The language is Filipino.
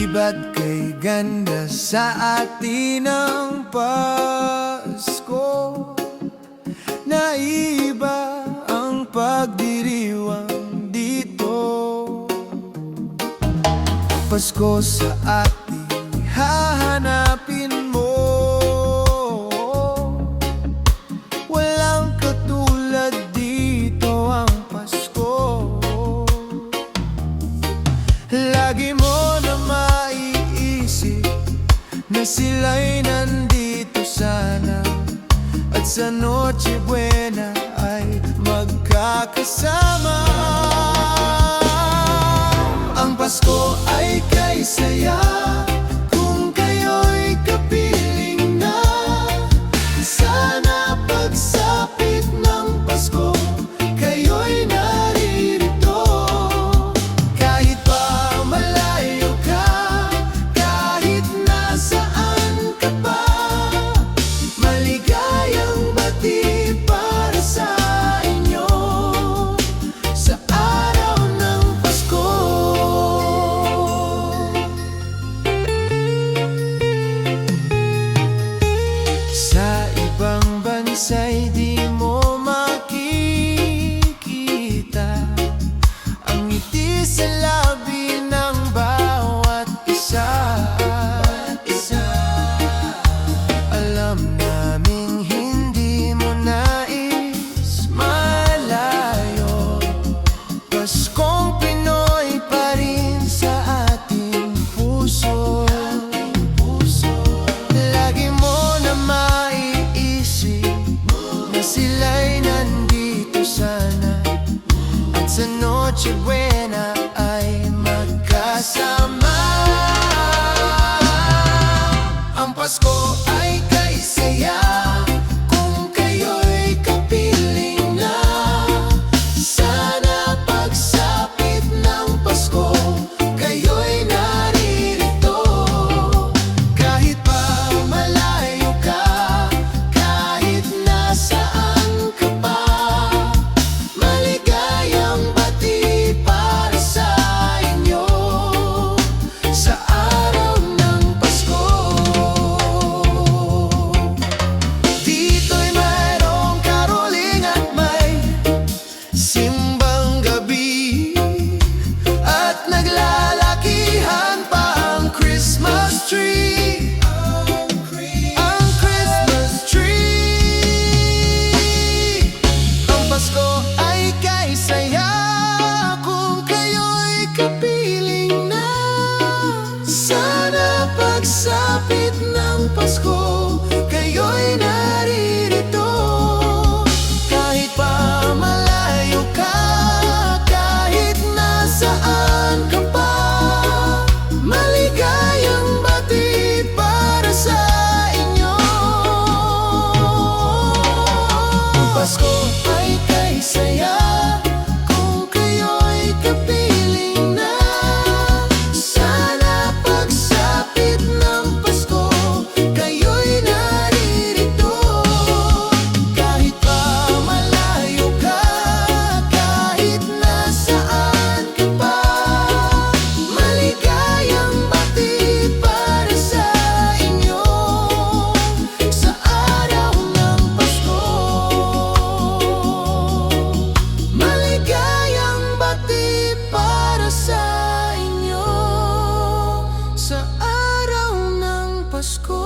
Ba't kay ganda sa atin ang Pasko? Naiba ang pagdiriwang dito. Pasko sa ating hahanapin mo. Walang katulad dito ang Pasko. Lagi mo na maiisip na sila'y nandito sana, at sa Noche Buena ay magkakasama. Ang Pasko ay kay saya kung kayo'y kapiling na. Sana pagsapit ng Pasko kayo'y naririto. Kahit pa malayo ka, kahit nasaan ka pa, maligayang bati para sa inyo sa araw ng Pasko. Sa ibang bansa'y di mo makikita ang ngiti sa labi ng bawat isa. Alam naming hindi mo nais malayo. Paskong Pinoy pa rin sa ating puso. Lagi mo na maiisip na sila'y nandito sana, at sa Noche Buena ay magkasama. Ang Pasko ay kay saya kung kayo'y kapiling na. Sana pagsapit ng Pasko kayo'y naririto. Kahit pa malayo ka, kahit nasaan ka pa, maligayang bati para sa inyo sa araw ng Pasko. Dito'y mayroong karoling at may simbang gabi, at naglalakihan pa ang Christmas tree. Ang Christmas tree. Ang Pasko ay kay saya kung kayo'y kapiling na. Sana pagsapit ng Pasko kayo'y naririto. Kahit pa malayo ka, kahit nasaan ka pa, maligayang bati para sa inyo. Ang Pasko ay kay saya kung kayo'y kapiling na. Sana pagsapit ng Pasko kayo'y naririto. Kahit pa malayo ka, kahit nasaan ka pa, maligayang bati para sa inyo sa araw ng Pasko. Maligayang bati para sa inyo sa araw ng Pasko.